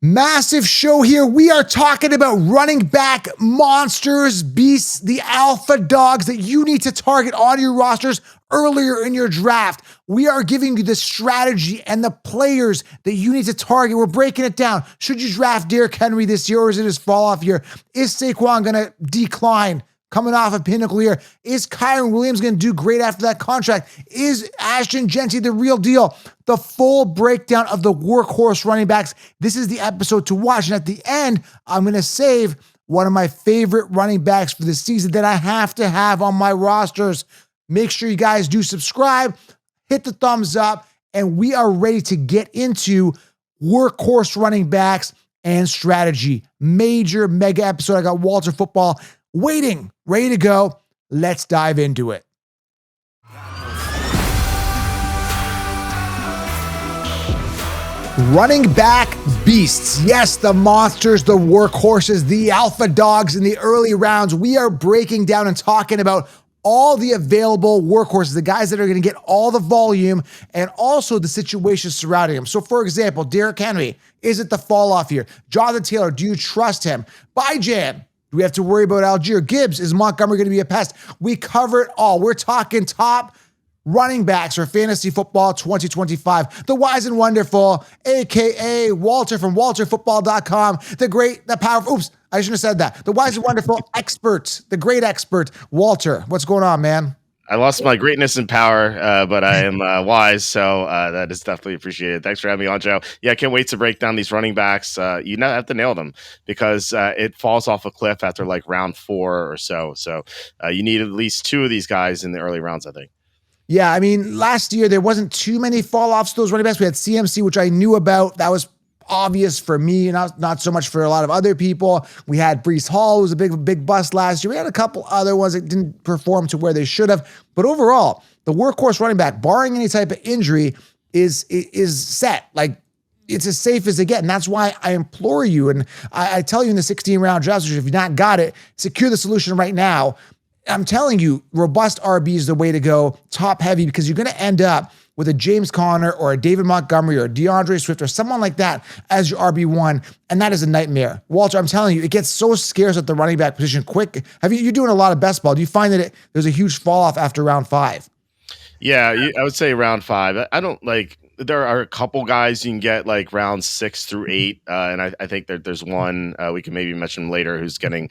Massive show here. We are talking about running back monsters, beasts, the alpha dogs that you need to target on your rosters earlier in your draft. We are giving you the strategy and the players that you need to target. We're breaking it down. Should you draft Derrick Henry this year, or is it his fall off year? Is Saquon going to decline coming off a pinnacle year? Is Kyren Williams going to do great after that contract? Is Achane the real deal? The full breakdown of the workhorse running backs. This is the episode to watch. And at the end, I'm going to save one of my favorite running backs for the season that I have to have on my rosters. Make sure you guys do subscribe, hit the thumbs up, and we are ready to get into workhorse running backs and strategy. Major mega episode. I got Walter Football waiting, ready to go. Let's dive into it. Running back beasts. Yes, the monsters, the workhorses, the alpha dogs in the early rounds. We are breaking down and talking about all the available workhorses, the guys that are going to get all the volume and also the situations surrounding them. So, for example, Derrick Henry, is it the fall off here? Jonathan Taylor, do you trust him? Bijan, do we have to worry about Jahmyr Gibbs? Is Montgomery going to be a pest? We cover it all. We're talking top running backs for fantasy football 2025. The wise and wonderful, a.k.a. Walter from WalterFootball.com. The great, the powerful, oops, I shouldn't have said that. The wise and wonderful expert, the great expert, Walter. What's going on, man? I lost my greatness and power, but I am wise, so that is definitely appreciated. Thanks for having me on, Joe. Yeah, I can't wait to break down these running backs. You have to nail them because it falls off a cliff after like round 4 or so. So you need at least 2 of these guys in the early rounds, I think. Yeah, I mean, last year there wasn't too many fall-offs to those running backs. We had CMC, which I knew about. That was obvious for me, not so much for a lot of other people. We had Breece Hall, who was a big bust last year. We had a couple other ones that didn't perform to where they should have. But overall, the workhorse running back, barring any type of injury, is set. Like, it's as safe as they get. And that's why I implore you, and I tell you in the 16-round draft, if you've not got it, secure the solution right now. I'm telling you, robust RB is the way to go, top heavy, because you're going to end up with a James Conner or a David Montgomery or a DeAndre Swift or someone like that as your RB1, and that is a nightmare. Walter, I'm telling you, it gets so scarce at the running back position quick. You're doing a lot of best ball. Do you find that there's a huge fall off after round 5? Yeah, I would say round 5. I don't like. There are a couple guys you can get like rounds 6 through 8, and I think that there's one we can maybe mention later who's getting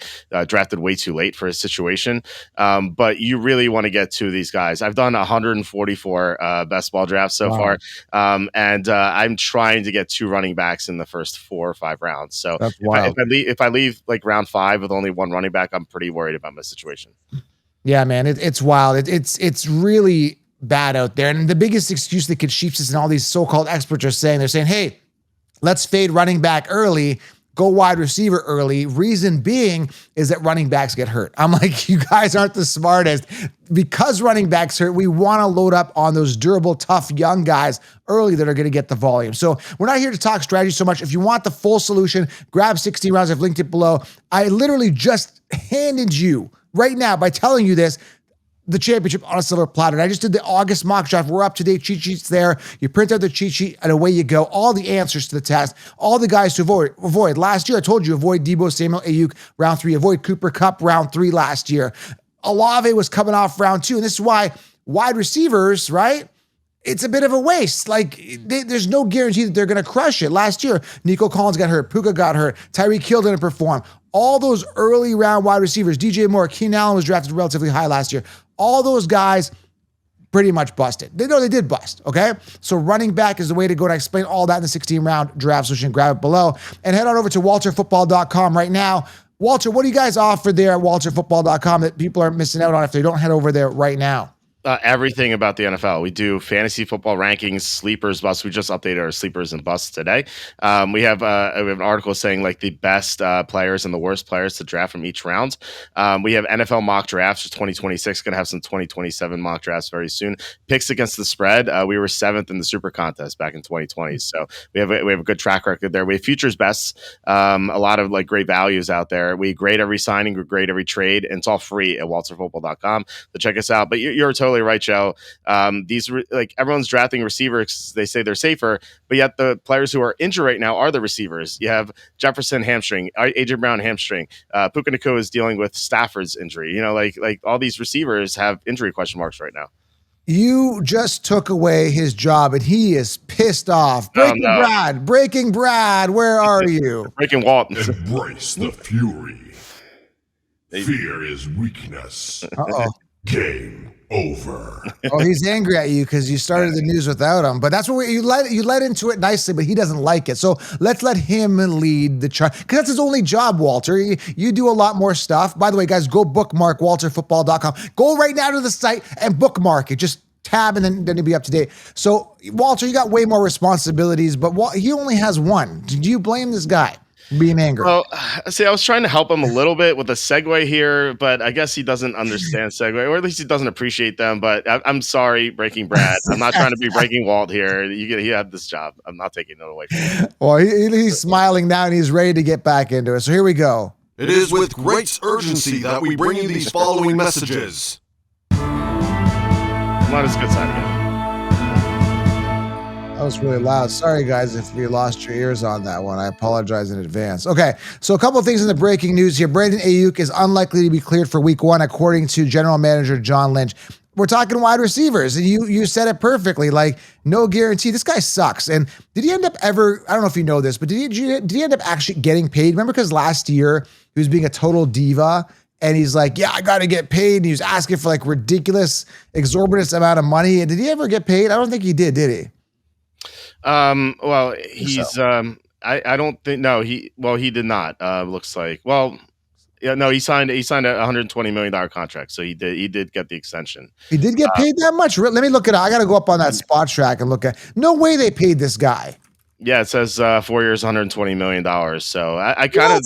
drafted way too late for his situation. But you really want to get 2 of these guys. I've done 144 best ball drafts so far, and I'm trying to get 2 running backs in the first 4 or 5 rounds. So if I leave like round 5 with only 1 running back, I'm pretty worried about my situation. Yeah, man, it's wild. It's really bad out there. And the biggest excuse that Chiefs and all these so-called experts are saying, they're saying, hey, let's fade running back early, go wide receiver early. Reason being is that running backs get hurt. I'm like, you guys aren't the smartest. Because running backs hurt, we want to load up on those durable, tough, young guys early that are going to get the volume. So we're not here to talk strategy so much. If you want the full solution, grab 16 rounds. I've linked it below. I literally just handed you right now, by telling you this, the championship on a silver platter. And I just did the August mock draft. We're up to date. Cheat sheets there. You print out the cheat sheet and away you go. All the answers to the test. All the guys to avoid. Last year, I told you, avoid Debo Samuel Ayuk round 3. Avoid Cooper Kupp round 3 last year. Olave was coming off round 2. And this is why wide receivers, right? It's a bit of a waste. Like, there's no guarantee that they're going to crush it. Last year, Nico Collins got hurt. Puka got hurt. Tyreek Hill didn't perform. All those early round wide receivers, DJ Moore, Keenan Allen was drafted relatively high last year. All those guys pretty much busted. They did bust, okay? So running back is the way to go, and I explain all that in the 16-round draft, so you can grab it below. And head on over to WalterFootball.com right now. Walter, what do you guys offer there at WalterFootball.com that people are missing out on if they don't head over there right now? Everything about the NFL. We do fantasy football rankings, sleepers, busts. We just updated our sleepers and busts today. We have an article saying like the best players and the worst players to draft from each round. We have NFL mock drafts for 2026. Going to have some 2027 mock drafts very soon. Picks against the spread. We were 7th in the Super Contest back in 2020. So we have a good track record there. We have futures bests. A lot of like great values out there. We grade every signing, we grade every trade, and it's all free at WalterFootball.com. So check us out. But you're totally totally right, Joe. Like everyone's drafting receivers, they say they're safer, but yet the players who are injured right now are the receivers. You have Jefferson hamstring, AJ Brown hamstring, Puka Nacua is dealing with Stafford's injury. Like all these receivers have injury question marks right now. You just took away his job, and he is pissed off. Breaking Brad, where are you? Breaking Walt. Embrace the fury. Fear is weakness. Game over. Oh, he's angry at you because you started the news without him. But that's what you led into it nicely, but he doesn't like it. So let's let him lead the charge because that's his only job, Walter. You do a lot more stuff. By the way, guys, go bookmark walterfootball.com. Go right now to the site and bookmark it. Just tab and then you'll be up to date. So, Walter, you got way more responsibilities, but he only has one. Do you blame this guy? Being angry. Well, see, I was trying to help him a little bit with a segue here, but I guess he doesn't understand segue, or at least he doesn't appreciate them. But I'm sorry, Breaking Brad. I'm not trying to be Breaking Walt here. He had this job. I'm not taking it away from him. Well, he's smiling now and he's ready to get back into it. So here we go. It is with great urgency that we bring you these following messages. I'm on his good side again. That was really loud. Sorry, guys, if we lost your ears on that one. I apologize in advance. Okay, so a couple of things in the breaking news here. Brandon Ayuk is unlikely to be cleared for week 1, according to general manager John Lynch. We're talking wide receivers, and you said it perfectly. Like, no guarantee. This guy sucks. And did he end up ever, I don't know if you know this, but did he end up actually getting paid? Remember, because last year he was being a total diva, and he's like, yeah, I got to get paid. And he was asking for like ridiculous, exorbitant amount of money. And did he ever get paid? I don't think he did he? Well, he's, I don't think, no, he did not, looks like, well, yeah, no, he signed a $120 million contract. So he did get the extension. He did get paid that much. Let me look it up. I got to go up on that spot track and look at, no way they paid this guy. Yeah, it says 4 years, $120 million. So I kind of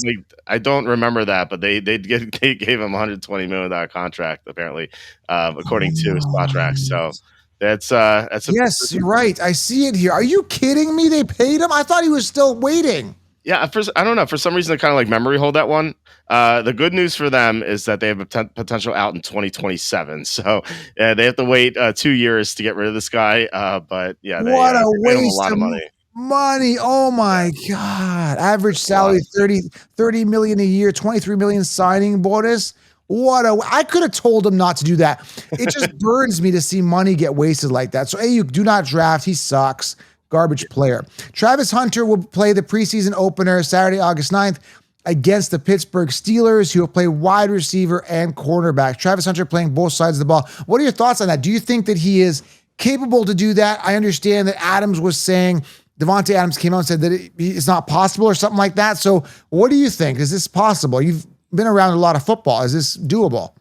I don't remember that, but they gave him $120 million contract apparently, according to spot track. So that's yes, you're right. I see it here. Are you kidding me? They paid him? I thought he was still waiting. Yeah, I don't know. For some reason, I kind of like memory hold that one. The good news for them is that they have a potential out in 2027. So they have to wait 2 years to get rid of this guy. But yeah, they what a paid him waste a lot of money. Oh my God. Average salary, 30 million a year, 23 million signing bonus. I could have told him not to do that. It just burns me to see money get wasted like that. So, Ayuk, do not draft. He sucks. Garbage player. Travis Hunter will play the preseason opener Saturday, August 9th against the Pittsburgh Steelers, who will play wide receiver and cornerback. Travis Hunter playing both sides of the ball. What are your thoughts on that? Do you think that he is capable to do that? I understand that Adams was saying, Devontae Adams came out and said that it's not possible or something like that. So what do you think? Is this possible? You've been around a lot of football. Is this doable?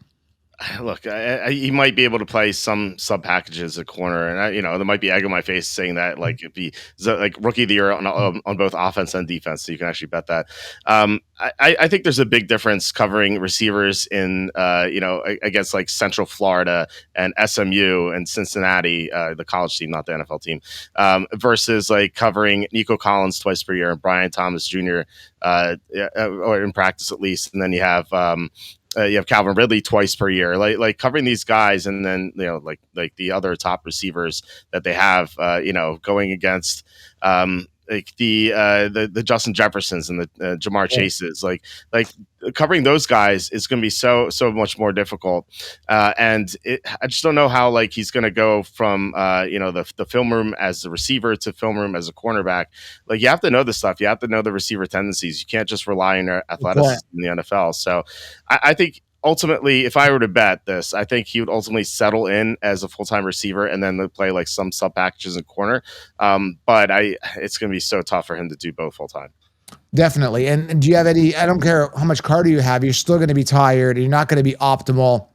Look, he might be able to play some sub packages at corner, and there might be egg on my face saying that like it'd be like rookie of the year on both offense and defense. So you can actually bet that. I think there's a big difference covering receivers in against like Central Florida and SMU and Cincinnati, the college team, not the NFL team, versus like covering Nico Collins twice per year and Brian Thomas Jr. Or in practice at least, and then you have Calvin Ridley twice per year, like covering these guys, and then like the other top receivers that they have, going against like the Justin Jeffersons and the Jamar Chases, like covering those guys is going to be so much more difficult, and I just don't know how like he's going to go from the film room as a receiver to film room as a cornerback. Like you have to know the stuff, you have to know the receiver tendencies. You can't just rely on your athleticism in the NFL. So I think ultimately, if I were to bet this, I think he would ultimately settle in as a full-time receiver and then play like some sub packages in corner. But it's going to be so tough for him to do both full-time. Definitely. And do you have any, I don't care how much cardio you have, you're still going to be tired. You're not going to be optimal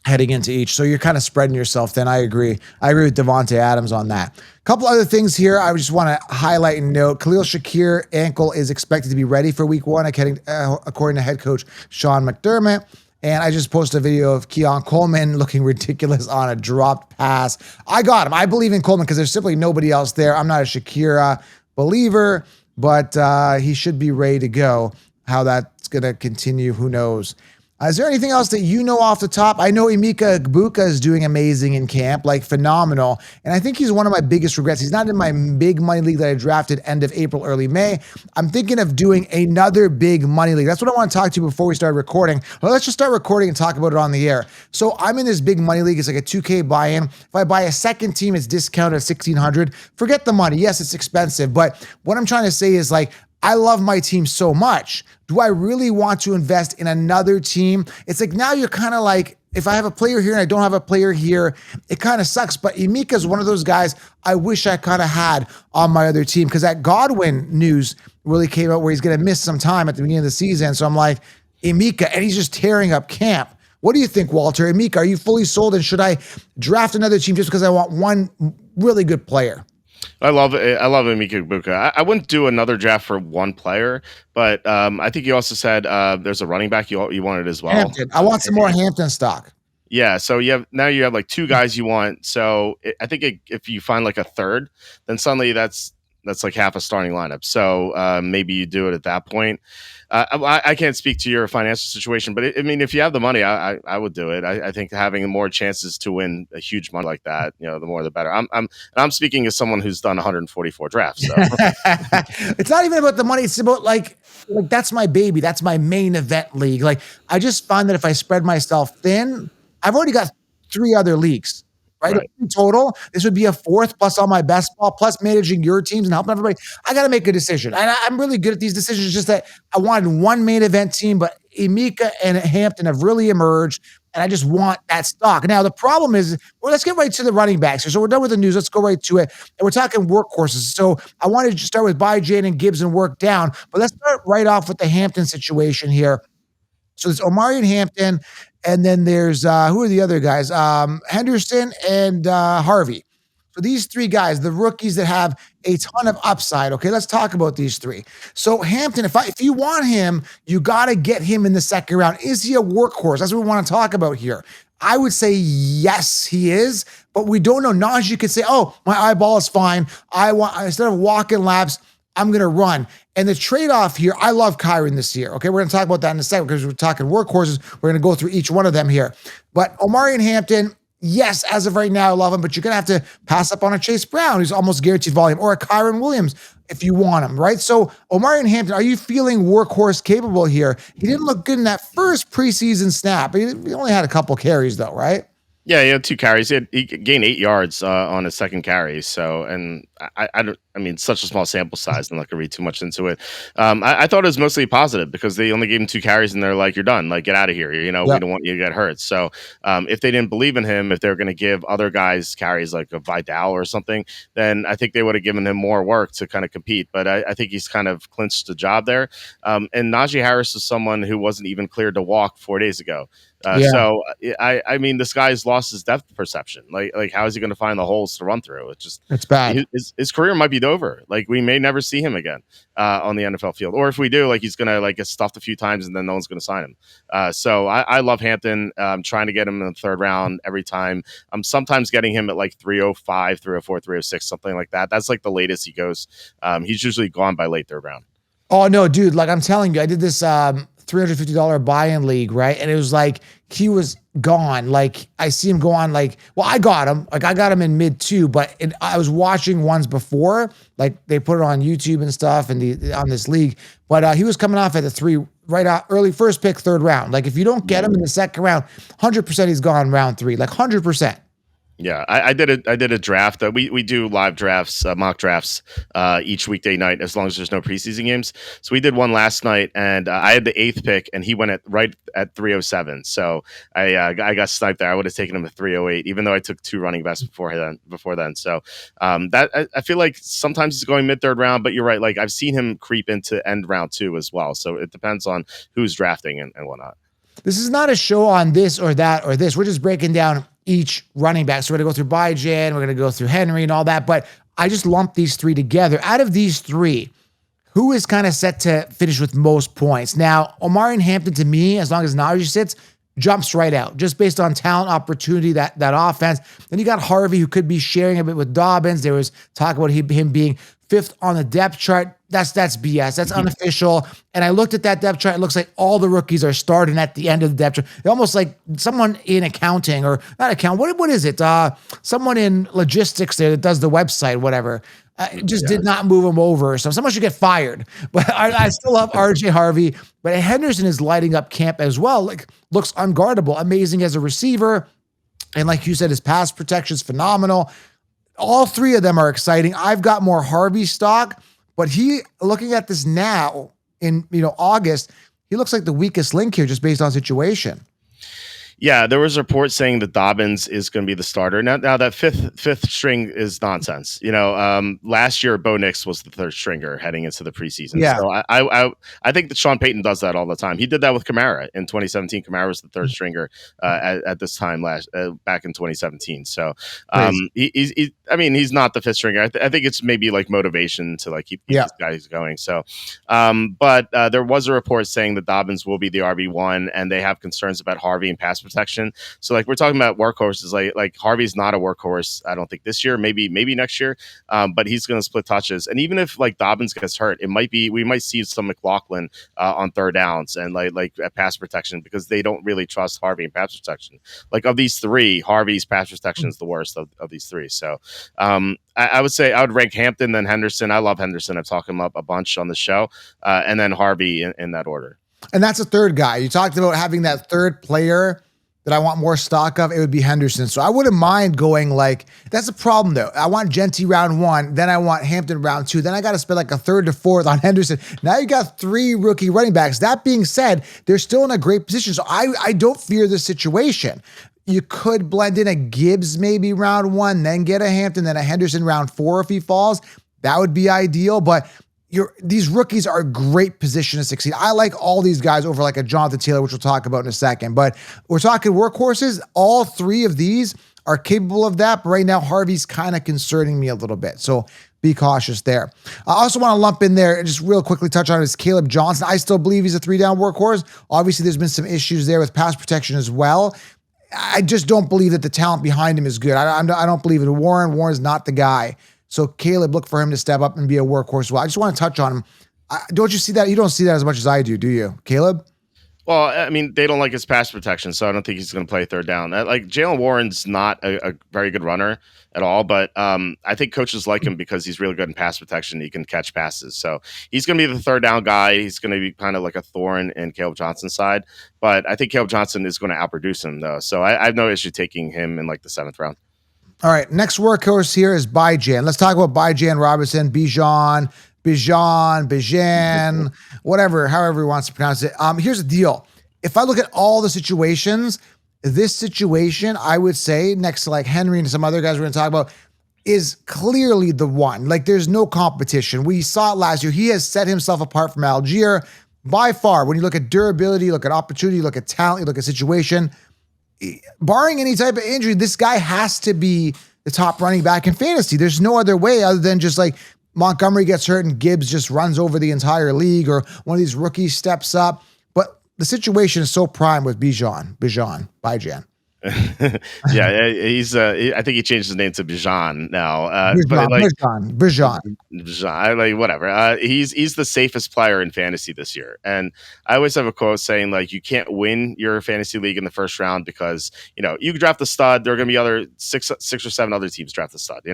heading into each. So you're kind of spreading yourself thin. I agree with Devontae Adams on that. A couple other things here I just want to highlight and note. Khalil Shakir ankle is expected to be ready for week 1, according to head coach Sean McDermott. And I just posted a video of Keon Coleman looking ridiculous on a dropped pass. I got him. I believe in Coleman because there's simply nobody else there. I'm not a Shakira believer, but he should be ready to go. How that's going to continue, who knows? Is there anything else that you know off the top? I know Emeka Egbuka is doing amazing in camp, like phenomenal. And I think he's one of my biggest regrets. He's not in my big money league that I drafted end of April, early May. I'm thinking of doing another big money league. That's what I want to talk to you before we start recording. Well, let's just start recording and talk about it on the air. So I'm in this big money league. It's like a 2K buy-in. If I buy a second team, it's discounted at $1,600. Forget the money. Yes, it's expensive. But what I'm trying to say is like, I love my team so much. Do I really want to invest in another team? It's like now you're kind of like, if I have a player here and I don't have a player here, it kind of sucks. But Emeka is one of those guys I wish I kind of had on my other team because that Godwin news really came out where he's going to miss some time at the beginning of the season. So I'm like, Emeka, and he's just tearing up camp. What do you think, Walter? Emeka, are you fully sold? And should I draft another team just because I want one really good player? I love Emeka Egbuka. I wouldn't do another draft for one player, but I think you also said there's a running back you wanted as well. Hampton. I want some more Hampton stock. Yeah, so you have like two guys you want. So I think if you find like a third, then suddenly that's like half a starting lineup. So maybe you do it at that point. I can't speak to your financial situation, but I mean, if you have the money, I would do it. I think having more chances to win a huge money like that, the more the better. I'm speaking as someone who's done 144 drafts. So. It's not even about the money. It's about like that's my baby. That's my main event league. Like I just find that if I spread myself thin, I've already got 3 other leagues. Right? In total, this would be a 4th plus all my best ball, plus managing your teams and helping everybody. I got to make a decision. And I'm really good at these decisions. It's just that I wanted one main event team, but Emeka and Hampton have really emerged, and I just want that stock. Now, the problem is, well, let's get right to the running backs. So we're done with the news. Let's go right to it. And we're talking workhorses. So I wanted to start with Bijan and Gibbs and work down, but let's start right off with the Hampton situation here. So there's Omarion, Hampton, and then there's, who are the other guys? Henderson and Harvey. So these 3 guys, the rookies that have a ton of upside. Okay, let's talk about these 3. So Hampton, if you want him, you got to get him in the second round. Is he a workhorse? That's what we want to talk about here. I would say yes, he is, but we don't know. Najee could say, oh, my eyeball is fine. Instead of walking laps, I'm going to run. And the trade-off here, I love Kyren this year. Okay, we're going to talk about that in a second because we're talking workhorses. We're going to go through each one of them here. But Omarion Hampton, yes, as of right now, I love him, but you're going to have to pass up on a Chase Brown, who's almost guaranteed volume, or a Kyren Williams if you want him, right? So Omarion Hampton, are you feeling workhorse capable here? He didn't look good in that first preseason snap. He only had a couple carries though, right? Yeah, he had 2 carries. He gained 8 yards on his second carry. So, and I mean, such a small sample size. I'm not gonna read too much into it. I thought it was mostly positive because they only gave him 2 carries and they're like, "You're done. Like, get out of here. We don't want you to get hurt." So, if they didn't believe in him, if they're going to give other guys carries like a Vidal or something, then I think they would have given him more work to kind of compete. But I think he's kind of clinched the job there. And Najee Harris is someone who wasn't even cleared to walk 4 days ago. So I mean, this guy's lost his depth perception. Like how is he going to find the holes to run through? It's bad. His career might be over. Like we may never see him again on the NFL field, or if we do, like he's going to like get stuffed a few times and then no one's going to sign him. So I love Hampton. I'm trying to get him in the 3rd round every time. I'm sometimes getting him at like 305, 304, 306, something like that. That's like the latest he goes. He's usually gone by late 3rd round. Oh no, dude! Like I'm telling you, I did this $350 buy-in league, right? And it was like he was gone. Like I see him go on. Like, well, I got him. Like I got him in mid 2, but I was watching ones before. Like they put it on YouTube and stuff, and on this league. But he was coming off at the 3 right out early, first pick, 3rd round. Like if you don't get him in the second round, 100% he's gone round 3. Like 100%. Yeah, I did a draft. We do live drafts, mock drafts each weekday night as long as there's no preseason games. So we did one last night, and I had the 8th pick, and he went right at 307. So I got sniped there. I would have taken him at 308, even though I took 2 running backs before then. So that I feel like sometimes he's going mid 3rd round, but you're right. Like I've seen him creep into end round 2 as well. So it depends on who's drafting and whatnot. This is not a show on this or that or this. We're just breaking down each running back. So we're going to go through Bijan, we're going to go through Henry and all that. But I just lumped these 3 together. Out of these 3, who is kind of set to finish with most points? Now, Omarion Hampton, to me, as long as Najee sits, jumps right out just based on talent, opportunity, that offense. Then you got Harvey, who could be sharing a bit with Dobbins. There was talk about him being 5th on the depth chart. That's BS. That's unofficial. And I looked at that depth chart. It looks like all the rookies are starting at the end of the depth chart. They're almost like someone in accounting or not account. What is it? Someone in logistics there that does the website, whatever. Just did not move him over. So someone should get fired. But I still love RJ Harvey. But Henderson is lighting up camp as well. Like, looks unguardable, amazing as a receiver. And like you said, his pass protection is phenomenal. All three of them are exciting. I've got more Harvey stock, but looking at this now in August, he looks like the weakest link here just based on situation. Yeah, there was a report saying that Dobbins is going to be the starter. Now that fifth string is nonsense. Last year Bo Nix was the third stringer heading into the preseason. Yeah. So I think that Sean Payton does that all the time. He did that with Kamara in 2017. Kamara was the third stringer at this time back in 2017. So he's not the fifth stringer. I think it's maybe like motivation to like keep these guys going. So, but there was a report saying that Dobbins will be the RB1, and they have concerns about Harvey and pass protection. So like we're talking about workhorses, like Harvey's not a workhorse. I don't think this year, maybe next year. But he's going to split touches. And even if like Dobbins gets hurt, we might see some McLaughlin on third downs and like at pass protection, because they don't really trust Harvey in pass protection. Like of these three, Harvey's pass protection is the worst of these three. So I would say I would rank Hampton, then Henderson. I love Henderson. I've talked him up a bunch on the show, and then Harvey in that order. And that's a third guy. You talked about having that third player that I want more stock of. It would be Henderson. So I wouldn't mind going that's a problem though. I want Genty round 1, then I want Hampton round 2, then I got to spend like a third to fourth on Henderson. Now you got 3 rookie running backs. That being said, they're still in a great position. So I don't fear this situation. You could blend in a Gibbs maybe round 1, then get a Hampton, then a Henderson round 4 if he falls. That would be ideal, but these rookies are a great position to succeed. I like all these guys over like a Jonathan Taylor, which we'll talk about in a second. But we're talking workhorses. All 3 of these are capable of that. But right now, Harvey's kind of concerning me a little bit. So be cautious there. I also want to lump in there and just real quickly touch on is Caleb Johnson. I still believe he's a 3-down workhorse. Obviously, there's been some issues there with pass protection as well. I just don't believe that the talent behind him is good. I don't believe in Warren. Warren's not the guy. So Caleb, look for him to step up and be a workhorse. Well, I just want to touch on him. Don't you see that? You don't see that as much as I do you, Caleb? Well, I mean, they don't like his pass protection, so I don't think he's going to play third down. Like Jalen Warren's not a very good runner at all, but I think coaches like him because he's really good in pass protection. He can catch passes, so he's going to be the third down guy. He's going to be kind of like a thorn in Caleb Johnson's side, but I think Caleb Johnson is going to outproduce him though. So I have no issue taking him in like the 7th round. All right, next workhorse here is Bijan. Let's talk about Bijan Robinson, Bijan, whatever, however he wants to pronounce it. Here's the deal. If I look at all the situations, this situation, I would say, next to like Henry and some other guys we're going to talk about, is clearly the one. Like, there's no competition. We saw it last year. He has set himself apart from Algier by far. When you look at durability, you look at opportunity, you look at talent, you look at situation, barring any type of injury, this guy has to be the top running back in fantasy. There's no other way other than just like Montgomery gets hurt and Gibbs just runs over the entire league, or one of these rookies steps up. But the situation is so prime with Bijan. Yeah, he's. I think he changed his name to Bijan now. Bijan. I like whatever. He's the safest player in fantasy this year, and I always have a quote saying like, you can't win your fantasy league in the first round because you draft the stud. There are going to be other six or 7 other teams draft the stud.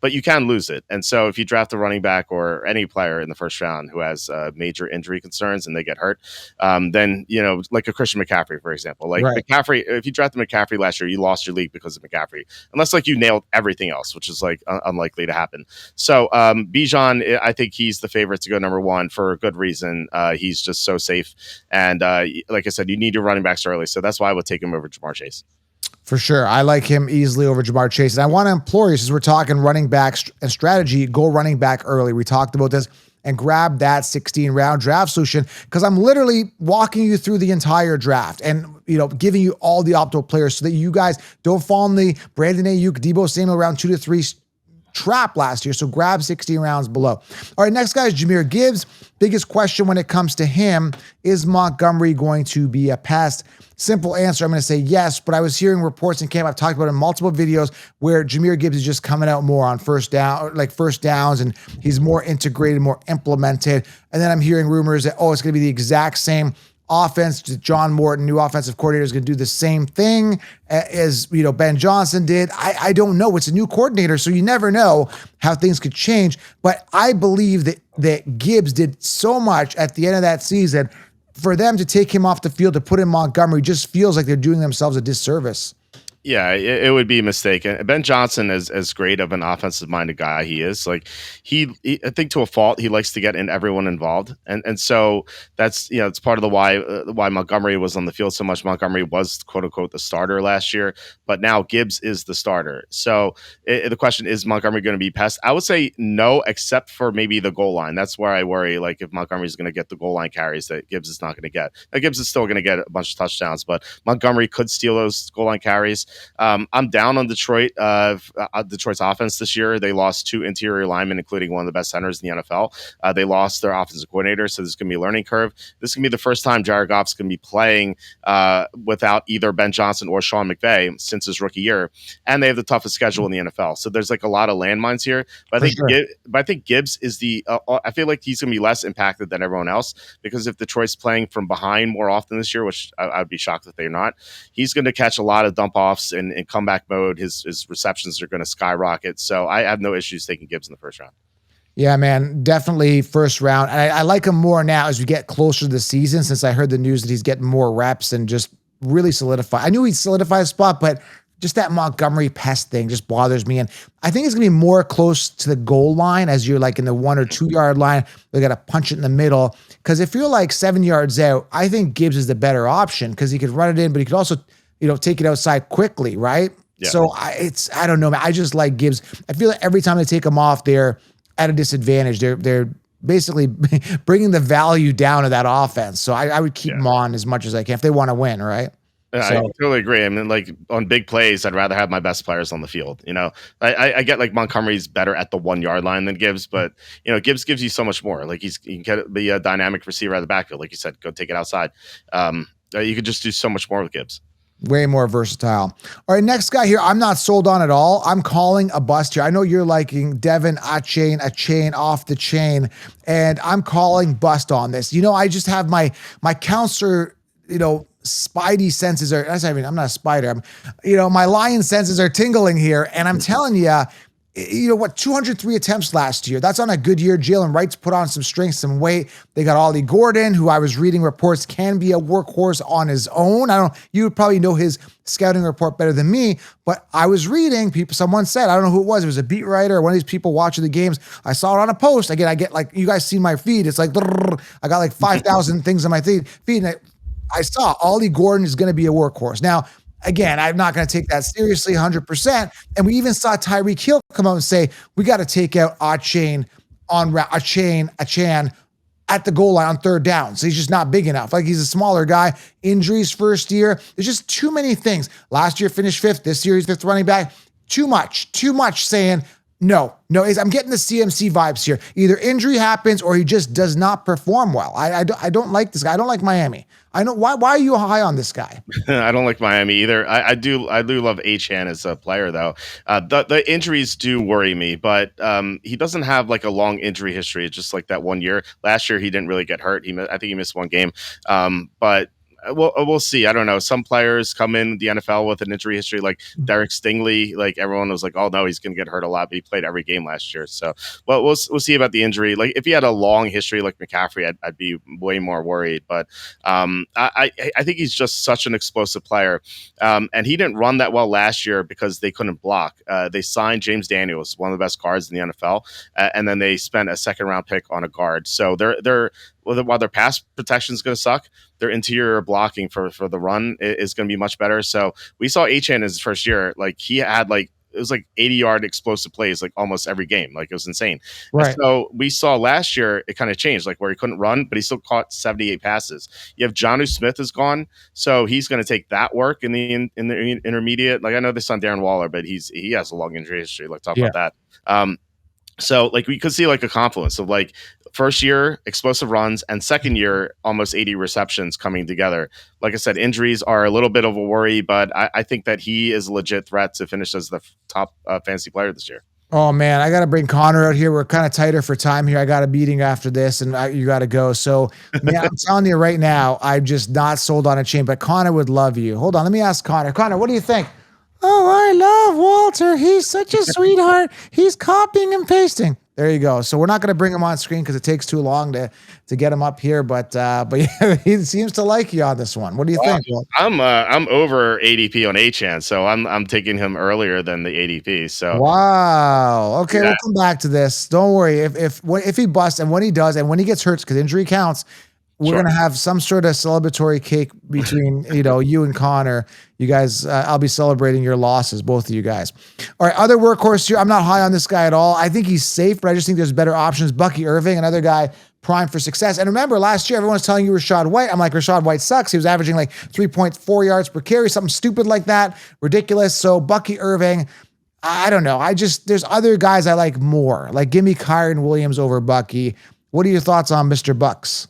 But you can lose it. And so if you draft a running back or any player in the first round who has major injury concerns and they get hurt, then like a Christian McCaffrey, for example, like right. McCaffrey. If you draft McCaffrey last year, you lost your league because of McCaffrey, unless like you nailed everything else, which is like unlikely to happen. So Bijan, I think he's the favorite to go number 1 for a good reason. He's just so safe, and like I said, you need your running backs early, so that's why I would take him over Ja'Marr Chase. For sure, I like him easily over Ja'Marr Chase, and I want to implore you, since we're talking running backs and strategy, go running back early. We talked about this. And grab that 16-round draft solution, because I'm literally walking you through the entire draft and giving you all the optimal players so that you guys don't fall in the Brandon Ayuk, Deebo Samuel round 2 to 3 trap last year. So grab 16 rounds below. All right, next guy is Jahmyr Gibbs. Biggest question when it comes to him, is Montgomery going to be a pest? Simple answer, I'm going to say yes, but I was hearing reports in camp, I've talked about it in multiple videos, where Jahmyr Gibbs is just coming out more on first downs, and he's more integrated, more implemented. And then I'm hearing rumors that, it's going to be the exact same offense. John Morton, new offensive coordinator, is going to do the same thing as Ben Johnson did. I don't know. It's a new coordinator, so you never know how things could change. But I believe that Gibbs did so much at the end of that season. For them to take him off the field to put in Montgomery just feels like they're doing themselves a disservice. Yeah, it would be a mistake. And Ben Johnson, as great of an offensive-minded guy he is, like he I think to a fault, he likes to get everyone involved, and so that's it's part of the why Montgomery was on the field so much. Montgomery was quote unquote the starter last year, but now Gibbs is the starter. So the question is, Montgomery going to be pest? I would say no, except for maybe the goal line. That's where I worry. Like if Montgomery is going to get the goal line carries that Gibbs is not going to get. Now, Gibbs is still going to get a bunch of touchdowns, but Montgomery could steal those goal line carries. I'm down on Detroit. Detroit's offense this year. They lost 2 interior linemen, including one of the best centers in the NFL. They lost their offensive coordinator, so this is going to be a learning curve. This is going to be the first time Jared Goff's going to be playing without either Ben Johnson or Sean McVay since his rookie year, and they have the toughest schedule in the NFL. So there's like a lot of landmines here. But I think Gibbs is the. I feel like he's going to be less impacted than everyone else because if Detroit's playing from behind more often this year, which I would be shocked if they're not, he's going to catch a lot of dump offs and in comeback mode. His receptions are going to skyrocket. So I have no issues taking Gibbs in the first round. Yeah, man, definitely first round. And I like him more now as we get closer to the season, since I heard the news that he's getting more reps and just really solidify. I knew he'd solidify a spot, but just that Montgomery pest thing just bothers me. And I think it's going to be more close to the goal line as you're like in the 1 or 2 yard line. They got to punch it in the middle. Because if you're like 7 yards out, I think Gibbs is the better option because he could run it in, but he could also take it outside quickly, right? Yeah. So I don't know, man. I just like Gibbs. I feel like every time they take him off, they're at a disadvantage. They're basically bringing the value down of that offense. So I would keep him on as much as I can if they want to win, right? Yeah, so. I totally agree. I mean, like on big plays, I'd rather have my best players on the field. I get like Montgomery's better at the 1 yard line than Gibbs, but Gibbs gives you so much more. Like he can be a dynamic receiver at the backfield, like you said, go take it outside. You could just do so much more with Gibbs. Way more versatile. All right, next guy here, I'm not sold on at all. I'm calling a bust here. I know you're liking Devin Achane off the chain, and I'm calling bust on this. I just have my counselor, spidey senses are, I'm not a spider. My lion senses are tingling here, and I'm telling you, 203 attempts last year. That's on a good year. Jalen Wright's put on some strength, some weight. They got Ollie Gordon, who I was reading reports can be a workhorse on his own. You would probably know his scouting report better than me, but I was reading someone said, I don't know who it was a beat writer or one of these people watching the games. I saw it on a post. Again, I get like, you guys see my feed. It's like, I got like 5,000 things on my feed. And I saw Ollie Gordon is going to be a workhorse. Now, again, I'm not going to take that seriously 100%. And we even saw Tyreek Hill come out and say, we got to take out Achane at the goal line on third down. So he's just not big enough. Like he's a smaller guy. Injuries first year. There's just too many things. Last year finished 5th. This year he's 5th running back. Too much saying, no, I'm getting the CMC vibes here. Either injury happens or he just does not perform well. I don't like this guy. I don't like Miami. I know why are you high on this guy? I don't like Miami either. I do love Achane as a player though. The injuries do worry me, but he doesn't have like a long injury history. It's just like that 1 year. Last year he didn't really get hurt. I think he missed 1 game. But we'll see. I don't know. Some players come in the NFL with an injury history, like Derek Stingley. Like everyone was like, "Oh no, he's going to get hurt a lot." But he played every game last year, so we'll see about the injury. Like if he had a long history like McCaffrey, I'd be way more worried. But I think he's just such an explosive player, and he didn't run that well last year because they couldn't block. They signed James Daniels, one of the best guards in the NFL, and then they spent a 2nd round pick on a guard. So while their pass protection is going to suck, their interior blocking for the run is going to be much better. So we saw Achane in his first year. Like he had like it was like 80-yard explosive plays like almost every game. Like it was insane. And Right. so we saw last year it kind of changed, like where he couldn't run, but he still caught 78 passes. You have Jonnu Smith is gone, so he's going to take that work in the intermediate. Like I know this on Darren Waller, but he has a long injury history. Let's talk about that. So like we could see like a confluence of like first year explosive runs and second year almost 80 receptions coming together. Like I said, injuries are a little bit of a worry, but I think that he is a legit threat to finish as the top fantasy player this year. Oh man, I got to bring Connor out here. We're kind of tighter for time here. I got a meeting after this and you got to go. So man, I'm telling you right now, I'm just not sold on Achane, but Connor would love you. Hold on. Let me ask Connor. Connor, what do you think? Oh, I love Walter. He's such a sweetheart. He's copying and pasting. There you go. So we're not going to bring him on screen because it takes too long to get him up here. But yeah, he seems to like you on this one. What do you think? I'm over ADP on Achane, so I'm taking him earlier than the ADP. So wow. Okay, we'll come back to this. Don't worry. If he busts and when he does and when he gets hurt, because injury counts, we're going to have some sort of celebratory cake between, you and Connor. You guys, I'll be celebrating your losses, both of you guys. All right, other workhorse here. I'm not high on this guy at all. I think he's safe, but I just think there's better options. Bucky Irving, another guy primed for success. And remember, last year, everyone was telling you Rachaad White. I'm like, Rachaad White sucks. He was averaging like 3.4 yards per carry, something stupid like that. Ridiculous. So Bucky Irving, I don't know. There's other guys I like more. Like, give me Kyren Williams over Bucky. What are your thoughts on Mr. Bucks?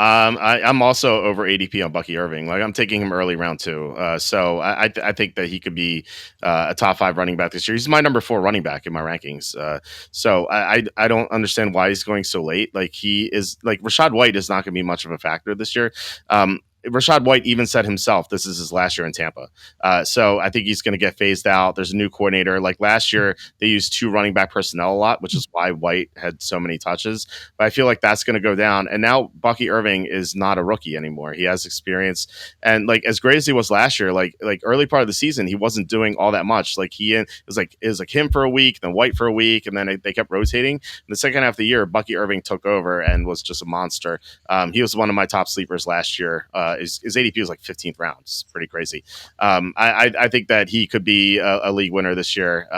I'm also over ADP on Bucky Irving. Like I'm taking him early round 2. So I think that he could be a top 5 running back this year. He's my number 4 running back in my rankings. So I don't understand why he's going so late. Like he is like Rachaad White is not going to be much of a factor this year. Rachaad White even said himself, this is his last year in Tampa. So I think he's going to get phased out. There's a new coordinator. Like last year, they used 2 running back personnel a lot, which is why White had so many touches. But I feel like that's going to go down. And now Bucky Irving is not a rookie anymore. He has experience. And like as great as he was last year, like early part of the season, he wasn't doing all that much. Like it was like him for a week, then White for a week, and then they kept rotating. In the second half of the year, Bucky Irving took over and was just a monster. He was one of my top sleepers last year. His ADP was like 15th round. It's pretty crazy. I think that he could be a league winner this year.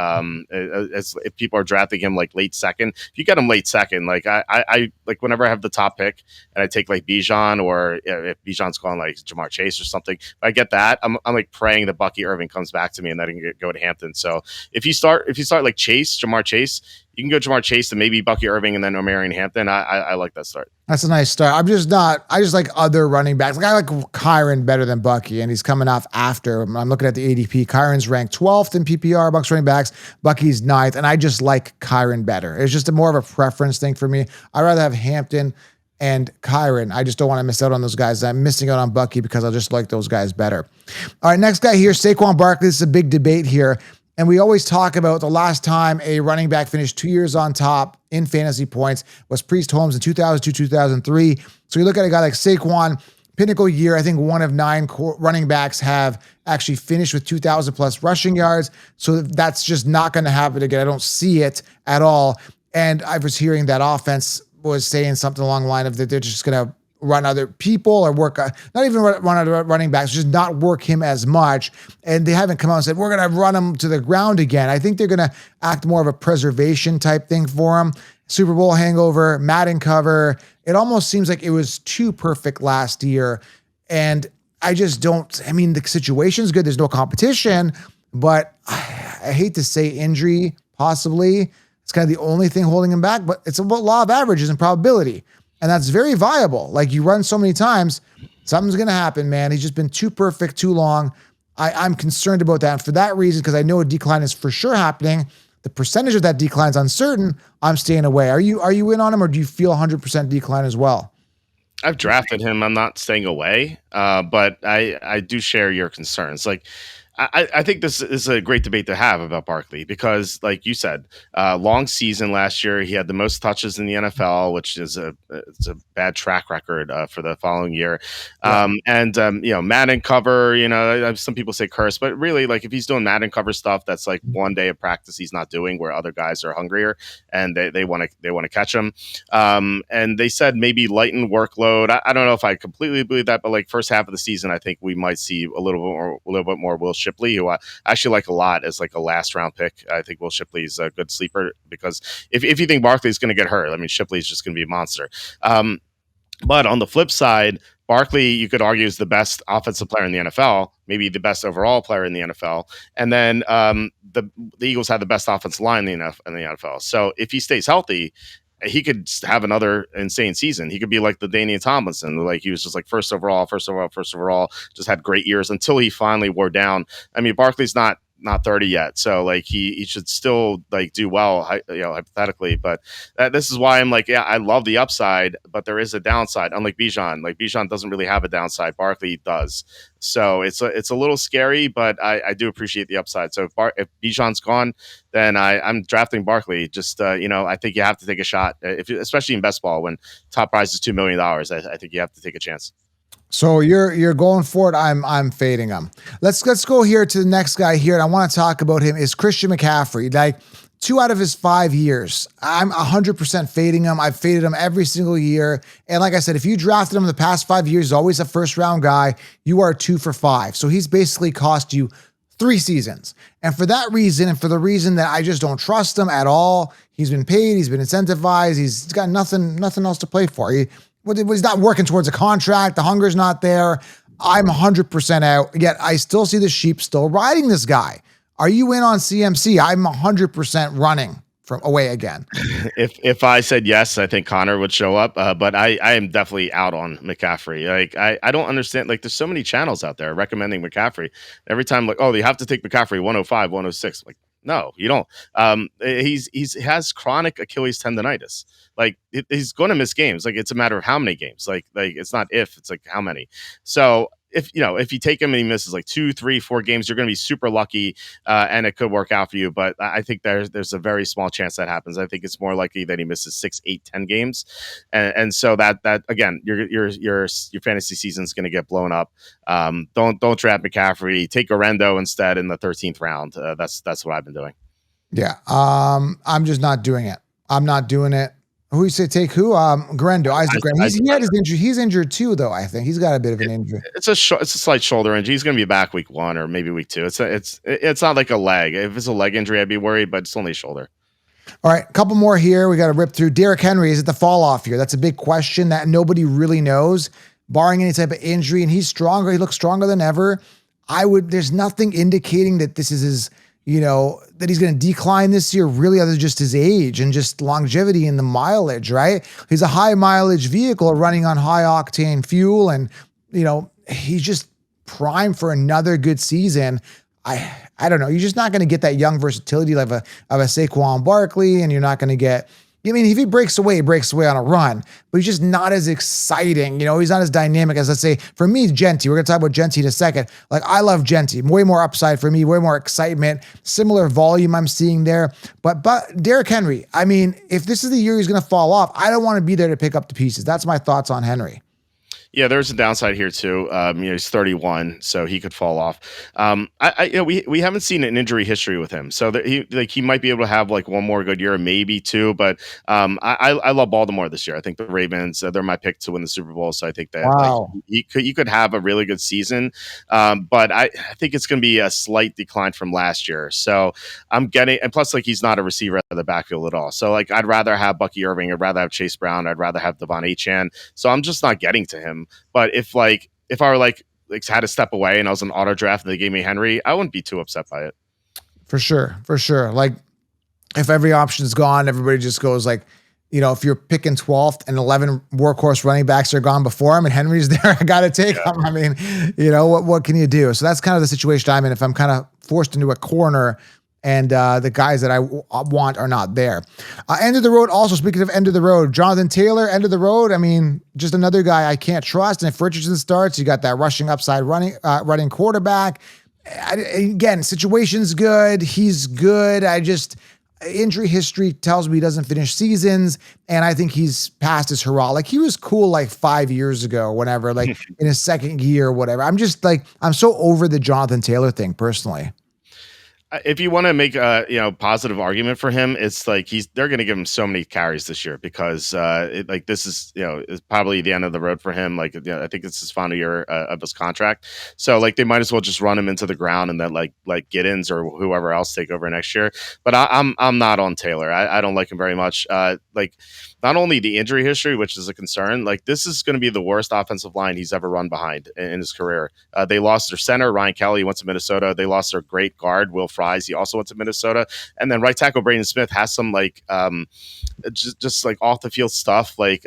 If people are drafting him like late second, if you get him late second, like I like whenever I have the top pick and I take like Bijan or if Bijan's going like Ja'Marr Chase or something, if I get that, I'm like praying that Bucky Irving comes back to me and that I can go to Hampton. So if you start like Ja'Marr Chase, you can go Ja'Marr Chase to maybe Bucky Irving and then Omarion Hampton. I like that start. That's a nice start. I just like other running backs. Like I like Kyren better than Bucky, and he's coming off after. I'm looking at the ADP. Kyren's ranked 12th in PPR, Bucks running backs. Bucky's 9th, and I just like Kyren better. It's just more of a preference thing for me. I'd rather have Hampton and Kyren. I just don't want to miss out on those guys. I'm missing out on Bucky because I just like those guys better. All right, next guy here, Saquon Barkley. This is a big debate here. And we always talk about the last time a running back finished 2 years on top in fantasy points was Priest Holmes in 2002, 2003. So you look at a guy like Saquon, pinnacle year. I think 1 of 9 running backs have actually finished with 2,000 plus rushing yards. So that's just not going to happen again. I don't see it at all. And I was hearing that offense was saying something along the line of that they're just going to run other people or work, not even run other running backs, just not work him as much. And they haven't come out and said, we're going to run him to the ground again. I think they're going to act more of a preservation type thing for him. Super Bowl hangover, Madden cover. It almost seems like it was too perfect last year. And I just don't, I mean, the situation's good. There's no competition, but I hate to say injury, possibly. It's kind of the only thing holding him back, but it's about law of averages and probability. And that's very viable. Like you run so many times, something's going to happen, man. He's just been too perfect, too long. I'm concerned about that. And for that reason, because I know a decline is for sure happening, the percentage of that decline is uncertain, I'm staying away. Are you in on him or do you feel 100% decline as well? I've drafted him. I'm not staying away, but I do share your concerns. Like, I think this is a great debate to have about Barkley because, like you said, long season last year. He had the most touches in the NFL, which is it's a bad track record for the following year. Madden cover. Some people say curse, but really, like if he's doing Madden cover stuff, that's like one day of practice he's not doing, where other guys are hungrier and they want to catch him. And they said maybe lighten workload. I don't know if I completely believe that, but like first half of the season, I think we might see a little bit more Will Shipley Shipley, who I actually like a lot as like a last round pick. I think Will Shipley's a good sleeper because if you think Barkley's going to get hurt, I mean, Shipley's just going to be a monster. But on the flip side, Barkley, you could argue, is the best offensive player in the NFL, maybe the best overall player in the NFL. And then the Eagles have the best offensive line in the NFL. So if he stays healthy, he could have another insane season. He could be like the Daniel Tomlinson, like he was just like first overall, just had great years until he finally wore down. I mean, Barkley's not 30 yet, so like he should still like do well, hypothetically. But this is why I'm like, yeah, I love the upside, but there is a downside. Unlike Bijan, doesn't really have a downside. Barkley does, so it's a little scary, but I do appreciate the upside. So if Bijan's gone, then I'm drafting Barkley. Just I think you have to take a shot, especially in best ball when top prize is $2 million. I think you have to take a chance. So you're going for it. I'm fading him. Let's go here to the next guy here, and I want to talk about him is Christian McCaffrey. Like 2 out of his 5 years, I'm 100% fading him. I've faded him every single year. And like I said, if you drafted him in the past 5 years, he's always a first round guy. You are 2 for 5. So he's basically cost you 3 seasons. And for that reason, and for the reason that I just don't trust him at all, he's been paid, he's been incentivized, he's got nothing else to play for. He's not working towards a contract. The hunger's not there. I'm 100% out. Yet I still see the sheep still riding this guy. Are you in on CMC? I'm 100% running from away again. If I said yes, I think Connor would show up. But I am definitely out on McCaffrey. Like I don't understand. Like there's so many channels out there recommending McCaffrey. Every time like, oh, you have to take McCaffrey 105, 106. Like, no, you don't. He has chronic Achilles tendonitis. Like he's going to miss games. Like it's a matter of how many games. Like it's not if, it's like how many. So if you take him and he misses like 2, 3, 4 games, you're going to be super lucky, and it could work out for you. But I think there's a very small chance that happens. I think it's more likely that he misses 6, 8, 10 games, and so that again, your fantasy season is going to get blown up. Don't draft McCaffrey. Take Orendo instead in the 13th round. That's what I've been doing. Yeah, I'm just not doing it. I'm not doing it. Who you say take who? Grendo, Isaac Grendo. He had his injury. He's injured too, though. I think he's got a bit of an injury. It's a slight shoulder injury. He's going to be back week 1 or maybe week 2. It's not like a leg. If it's a leg injury, I'd be worried, but it's only a shoulder. All right, a couple more here. We got to rip through. Derrick Henry, is it the fall off here? That's a big question that nobody really knows, barring any type of injury. And he's stronger. He looks stronger than ever. There's nothing indicating that this is his, that he's going to decline this year, really, other than just his age and just longevity and the mileage, right? He's a high mileage vehicle running on high octane fuel, and he's just primed for another good season. I don't know. You're just not going to get that young versatility of a Saquon Barkley, and you're not going to get. I mean, if he breaks away on a run, but he's just not as exciting. He's not as dynamic as, let's say, for me, Genty. We're going to talk about Genty in a second. Like, I love Genty. Way more upside for me, way more excitement, similar volume I'm seeing there. But Derrick Henry, I mean, if this is the year he's going to fall off, I don't want to be there to pick up the pieces. That's my thoughts on Henry. Yeah, there's a downside here too. He's 31, so he could fall off. We haven't seen an injury history with him, so that he might be able to have like one more good year, maybe 2. But I love Baltimore this year. I think the Ravens, they're my pick to win the Super Bowl. So I think that he could have a really good season. But I think it's going to be a slight decline from last year. So and plus like he's not a receiver at the backfield at all. So like I'd rather have Bucky Irving, I'd rather have Chase Brown, I'd rather have Devon Achane. So I'm just not getting to him. But if I were like had to step away and I was an auto draft and they gave me Henry, I wouldn't be too upset by it. For sure. Like if every option is gone, everybody just goes like, if you're picking 12th and 11 workhorse running backs are gone before him and Henry's there, I got to take him. I mean, what can you do? So that's kind of the situation I'm in. If I'm kind of forced into a corner and the guys that I want are not there. End of the road. Also, speaking of end of the road, Jonathan Taylor, end of the road. I mean, just another guy I can't trust. And if Richardson starts, you got that rushing upside running quarterback. Again, situation's good. He's good. Injury history tells me he doesn't finish seasons, and I think he's past his hurrah. Like he was cool like 5 years ago, whenever, like in his second year or whatever. I'm just like, I'm so over the Jonathan Taylor thing personally. If you want to make a positive argument for him, it's like they're going to give him so many carries this year because this is is probably the end of the road for him. Like I think it's his final year of his contract, so like they might as well just run him into the ground and then like Giddens or whoever else take over next year. But I'm not on Taylor. I don't like him very much. Like not only the injury history, which is a concern, like this is going to be the worst offensive line he's ever run behind in his career. They lost their center, Ryan Kelly, went to Minnesota. They lost their great guard, Will Fries. He also went to Minnesota. And then right tackle Braden Smith has some like just like off the field stuff, like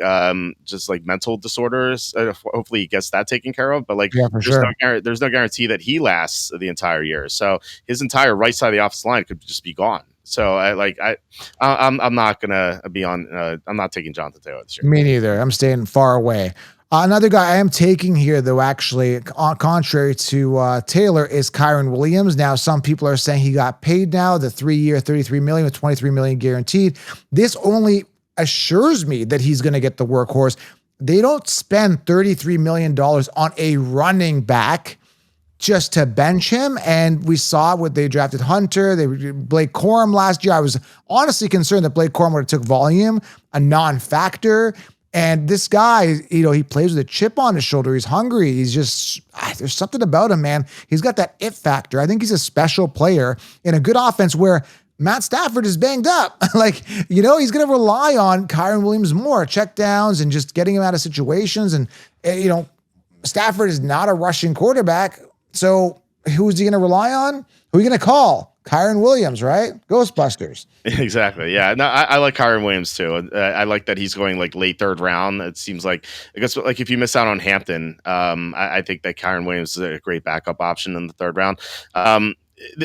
just like mental disorders. Hopefully he gets that taken care of. But like there's no guarantee that he lasts the entire year. So his entire right side of the offensive line could just be gone. So I'm not gonna be on. I'm not taking Jonathan Taylor this year. Me neither. I'm staying far away. Another guy I am taking here, though, actually, contrary to Taylor, is Kyren Williams. Now, some people are saying he got paid now, the 3-year, $33 million with $23 million guaranteed. This only assures me that he's going to get the workhorse. They don't spend $33 million on a running back just to bench him. And we saw what they drafted Hunter, Blake Corum last year. I was honestly concerned that Blake Corum would have took volume, a non-factor. And this guy, he plays with a chip on his shoulder. He's hungry. He's just, there's something about him, man. He's got that it factor. I think he's a special player in a good offense where Matt Stafford is banged up. He's going to rely on Kyren Williams more, check downs and just getting him out of situations. And, Stafford is not a rushing quarterback. So who's he going to rely on? Who are you going to call? Kyren Williams, right? Ghostbusters. Exactly. Yeah. No, I like Kyren Williams too. I like that he's going like late third round. It seems like, I guess, like if you miss out on Hampton, I think that Kyren Williams is a great backup option in the third round.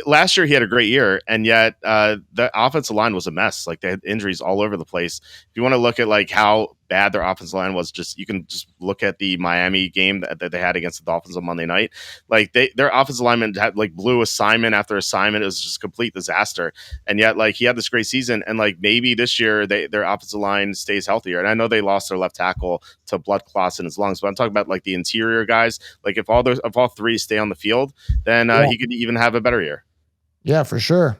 Last year he had a great year, and yet the offensive line was a mess. Like they had injuries all over the place. If you want to look at like how bad their offensive line was, you can just look at the Miami game that they had against the Dolphins on Monday night. Like their offensive lineman had like blew assignment after assignment. It was just a complete disaster. And yet like he had this great season, and like maybe this year their offensive line stays healthier. And I know they lost their left tackle to blood clots in his lungs, but I'm talking about like the interior guys. Like if all three stay on the field, then he could even have a better year. Yeah, for sure.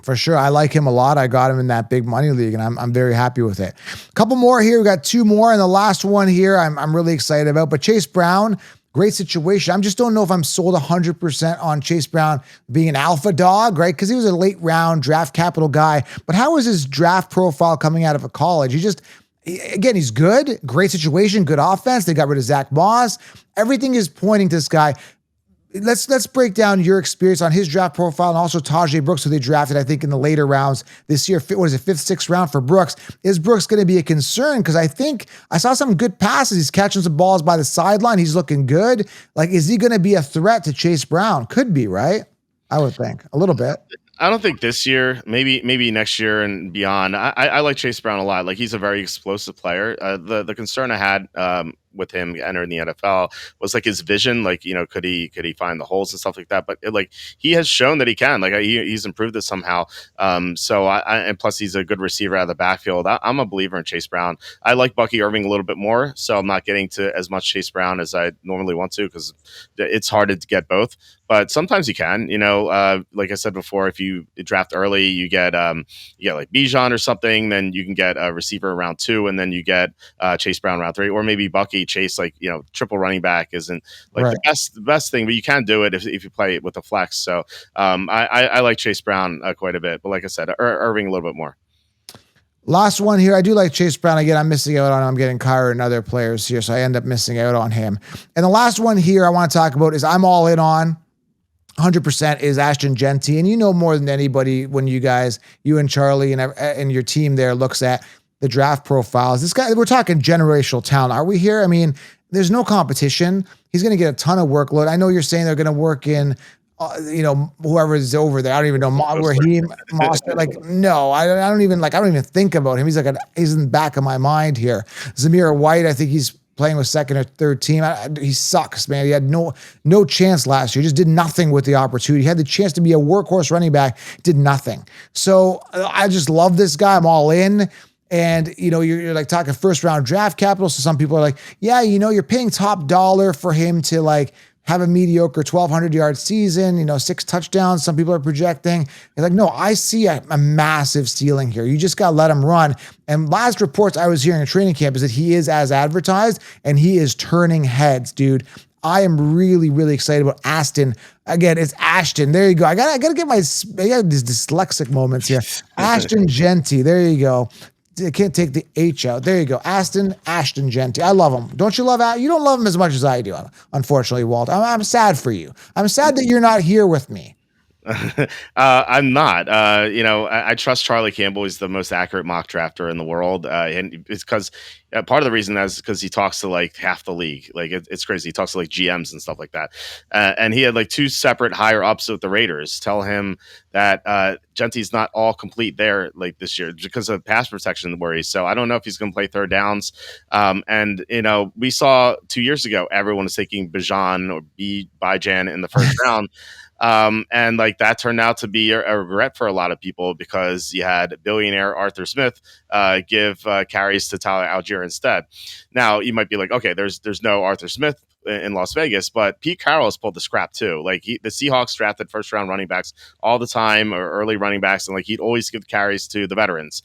For sure. I like him a lot. I got him in that big money league, and I'm very happy with it. A couple more here. We got two more, and the last one here I'm really excited about. But Chase Brown, great situation. I just don't know if I'm sold 100% on Chase Brown being an alpha dog, right? Because he was a late round draft capital guy. But how is his draft profile coming out of college? He's good, great situation, good offense. They got rid of Zach Moss. Everything is pointing to this guy. Let's break down your experience on his draft profile and also Tajay Brooks, who they drafted, I think, in the later rounds this year. What is it, 5th, 6th round for Brooks? Is Brooks going to be a concern? Because I think I saw some good passes. He's catching some balls by the sideline. He's looking good. Like, is he going to be a threat to Chase Brown? Could be, right? I would think a little bit. I don't think this year, maybe next year and beyond. I like Chase Brown a lot. Like he's a very explosive player. The concern I had with him entering the NFL was like his vision. Like, could he find the holes and stuff like that? But like he has shown that he can. Like he's improved this somehow. And plus he's a good receiver out of the backfield. I'm a believer in Chase Brown. I like Bucky Irving a little bit more, so I'm not getting to as much Chase Brown as I normally want to because it's hard to get both. But sometimes you can. Like I said before, if you draft early, you get like Bijan or something, then you can get a receiver round 2, and then you get Chase Brown round 3, or maybe Bucky Chase, like triple running back isn't like right. the best thing, but you can do it if you play it with a flex. So I like Chase Brown quite a bit, but like I said, Irving a little bit more. Last one here. I do like Chase Brown. Again, I'm missing out on him. I'm getting Kyren and other players here, so I end up missing out on him. And the last one here I want to talk about is I'm all in on 100% is Ashton Genty. And you know more than anybody when you and Charlie and your team there looks at the draft profiles. This guy, we're talking generational talent. Are we here? I mean, there's no competition. He's going to get a ton of workload. I know you're saying they're going to work in, whoever's over there. I don't even know Raheem Mostert. Like, no, I don't even think about him. He's in the back of my mind here. Jahmyr White, I think he's playing with second or third team. He sucks, man. He had no chance last year. He just did nothing with the opportunity. He had the chance to be a workhorse running back, did nothing. So I just love this guy. I'm all in. And, you're like talking first round draft capital. So some people are like, yeah, you're paying top dollar for him to like have a mediocre 1,200-yard season, 6 touchdowns, some people are projecting. It's like, no, I see a massive ceiling here. You just got to let him run. And last reports I was hearing in training camp is that he is as advertised, and he is turning heads, dude. I am really, really excited about Aston. Again, it's Ashton. There you go. I gotta get these dyslexic moments here. Ashton Genty. There you go. I can't take the H out. There you go. Ashton Genty. I love him. Don't you love Ashton? You don't love him as much as I do, unfortunately, Walt. I'm sad for you. I'm sad that you're not here with me. I'm not. I trust Charlie Campbell. He's the most accurate mock drafter in the world, and it's because part of the reason is because he talks to like half the league. Like it's crazy. He talks to like GMs and stuff like that. And he had like 2 separate higher ups with the Raiders tell him that Genty's not all complete there like this year because of pass protection worries. So I don't know if he's going to play third downs. And we saw 2 years ago everyone was taking Bijan in the first round. And like that turned out to be a regret for a lot of people because you had billionaire Arthur Smith give carries to Tyler Algier instead. Now you might be like, okay, there's no Arthur Smith in Las Vegas, but Pete Carroll has pulled the scrap too. Like the Seahawks drafted first round running backs all the time or early running backs, and like he'd always give carries to the veterans.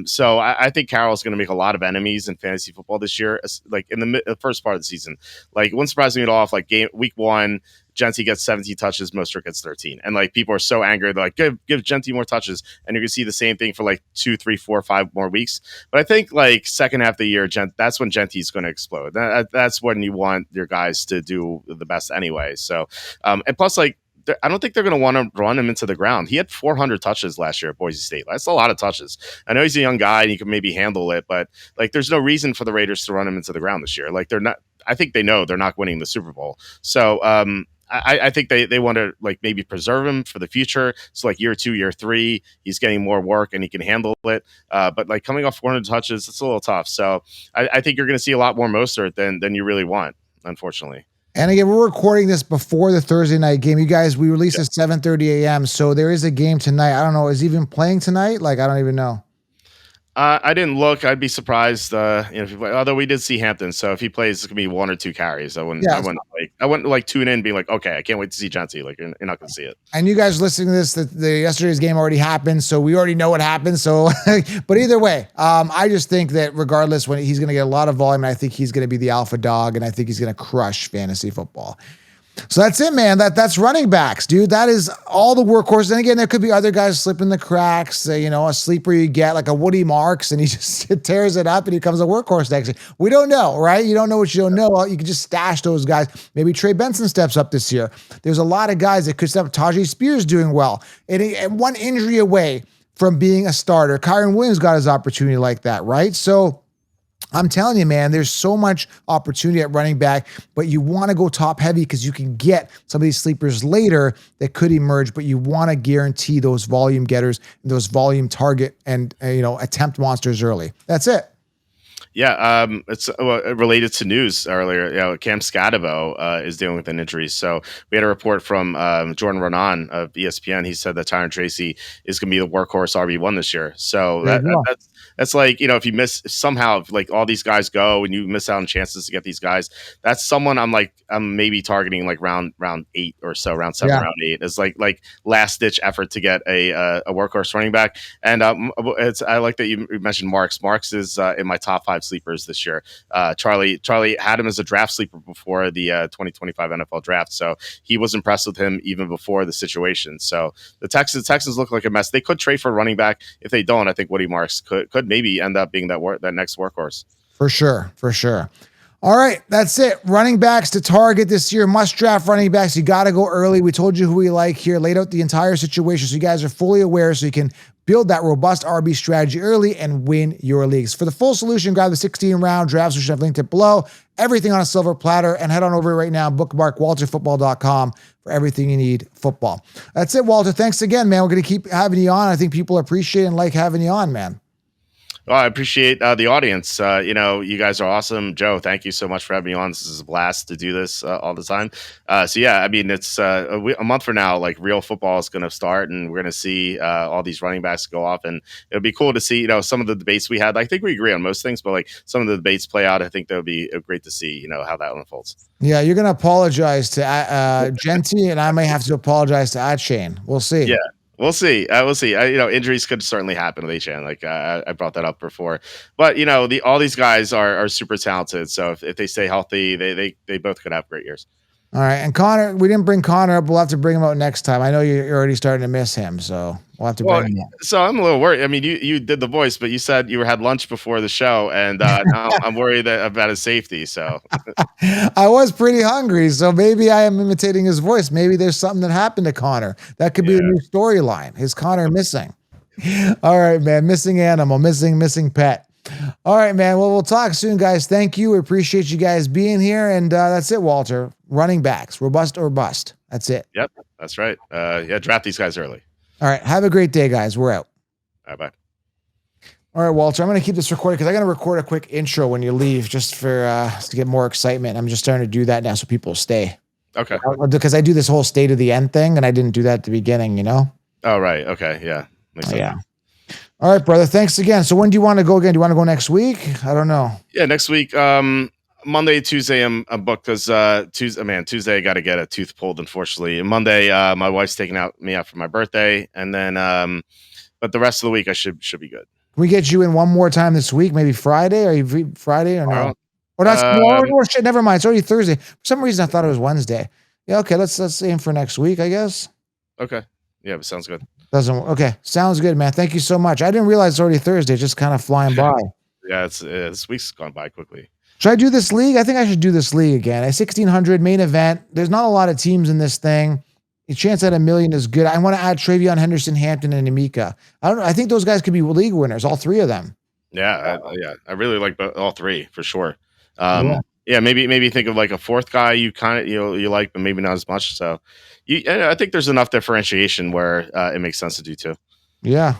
So I think Carroll's going to make a lot of enemies in fantasy football this year, like in the first part of the season. Like it wouldn't surprise me at all if like week 1, Genty gets 17 touches, Mostert gets 13. And like people are so angry, they're like, give Genty more touches. And you're gonna see the same thing for like 2, 3, 4, 5 more weeks. But I think like second half of the year, that's when Genty's gonna explode. That's when you want your guys to do the best anyway. So and plus like I don't think they're going to want to run him into the ground. He had 400 touches last year at Boise State. That's a lot of touches. I know he's a young guy and he can maybe handle it, but like there's no reason for the Raiders to run him into the ground this year. Like they're not. I think they know they're not winning the Super Bowl. So I think they want to like maybe preserve him for the future. So like year 2, year 3, he's getting more work and he can handle it. But like coming off 400 touches, it's a little tough. So I think you're going to see a lot more Mostert than you really want, unfortunately. And again, we're recording this before the Thursday night game. You guys, we released at 7:30 a.m. So there is a game tonight. I don't know. Is he even playing tonight? Like, I don't even know. I didn't look. I'd be surprised. If he play, although we did see Hampton, so if he plays, it's gonna be 1 or 2 carries. I wouldn't tune in and be like, okay, I can't wait to see Genty. Like you're not gonna see it. And you guys listening to this, the yesterday's game already happened, so we already know what happened. So, but either way, I just think that regardless, when he's gonna get a lot of volume, and I think he's gonna be the alpha dog, and I think he's gonna crush fantasy football. So that's it, man. That's running backs, dude. That is all the workhorses. And again, there could be other guys slipping the cracks. A sleeper you get like a Woody Marks, and he just tears it up and he becomes a workhorse next year. We don't know, right? You don't know what you don't know. Well, you can just stash those guys. Maybe Trey Benson steps up this year. There's a lot of guys that could step up. Tajay Spears doing well. And one injury away from being a starter. Kyren Williams got his opportunity like that, right? So I'm telling you, man, there's so much opportunity at running back, but you want to go top heavy because you can get some of these sleepers later that could emerge, but you want to guarantee those volume getters, those volume target and, attempt monsters early. That's it. Yeah, it's related to news earlier. Cam Scadabo is dealing with an injury. So we had a report from Jordan Ronan of ESPN. He said that Tyron Tracy is going to be the workhorse RB1 this year. So that's like, if you miss somehow, if like all these guys go and you miss out on chances to get these guys, that's someone I'm maybe targeting like round 8 or so, round 7, round 8 as like last ditch effort to get a workhorse running back. And I like that you mentioned Marks. Marks is in my top 5 sleepers this year. Charlie had him as a draft sleeper before the 2025 NFL draft, so he was impressed with him even before the situation. So the Texans look like a mess. They could trade for a running back. If they don't, I think Woody Marks could maybe end up being that next workhorse. For sure. All right, that's it. Running backs to target this year. Must draft running backs. You got to go early. We told you who we like here, laid out the entire situation so you guys are fully aware so you can build that robust RB strategy early and win your leagues. For the full solution, grab the 16-round drafts, which I've linked it below. Everything on a silver platter. And head on over right now, bookmark walterfootball.com for everything you need football. That's it, Walter. Thanks again, man. We're going to keep having you on. I think people appreciate and like having you on, man. Well, I appreciate the audience. You guys are awesome. Joe, thank you so much for having me on. This is a blast to do this all the time. So yeah, I mean, it's a month from now, like real football is going to start, and we're going to see all these running backs go off, and it would be cool to see, some of the debates we had. I think we agree on most things, but like some of the debates play out. I think that would be great to see, how that unfolds. Yeah, you're going to apologize to Genty, and I may have to apologize to Achane. We'll see. Yeah. We'll see. We'll see. Injuries could certainly happen with Achane. Like I brought that up before, but all these guys are super talented. So if they stay healthy, they both could have great years. All right, and Connor, we didn't bring Connor up. We'll have to bring him out next time. I know you're already starting to miss him, so we'll have to bring him up. So I'm a little worried. I mean, you did the voice, but you said you had lunch before the show, and now I'm worried about his safety. So I was pretty hungry, so maybe I am imitating his voice. Maybe there's something that happened to Connor. That could be the new storyline. Is Connor missing? All right, man. Missing animal, missing pet. All right, man. Well, we'll talk soon, guys. Thank you. We appreciate you guys being here. And that's it, Walter. Running backs, robust or bust. That's it. Yep, that's right. Draft these guys early. All right. Have a great day, guys. We're out. All right, bye. All right, Walter. I'm going to keep this recorded because I'm going to record a quick intro when you leave just for to get more excitement. I'm just starting to do that now so people stay. Okay. Because I do this whole state of the end thing, and I didn't do that at the beginning, Oh, right. Okay. Yeah. Makes sense. Yeah. All right, brother. Thanks again. So when do you want to go again? Do you want to go next week? I don't know. Yeah, next week. Monday, Tuesday, I'm booked because Tuesday I got to get a tooth pulled. Unfortunately, and Monday, my wife's taking me out for my birthday, and then but the rest of the week I should be good. Can we get you in one more time this week? Maybe Friday? Are you free Friday or no? Or that's shit. Never mind. It's already Thursday. For some reason, I thought it was Wednesday. Yeah. Okay. Let's aim for next week, I guess. Okay. Yeah, but sounds good. Okay. Sounds good, man. Thank you so much. I didn't realize it's already Thursday. It's just kind of flying by. Yeah, this week's gone by quickly. Should I do this league? I think I should do this league again. A 1,600 main event. There's not a lot of teams in this thing. The chance at $1 million is good. I want to add Travion Henderson, Hampton, and Emeka. I don't know. I think those guys could be league winners, all three of them. Yeah, I really like all three for sure. Maybe think of like a fourth guy you kind of you like, but maybe not as much. So, I think there's enough differentiation where it makes sense to do too. Yeah,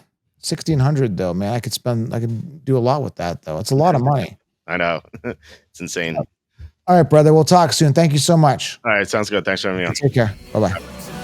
1,600 though, man. I could do a lot with that though. It's a lot of money. I know, it's insane. All right, brother. We'll talk soon. Thank you so much. All right, sounds good. Thanks for having me on. Take care. Bye-bye.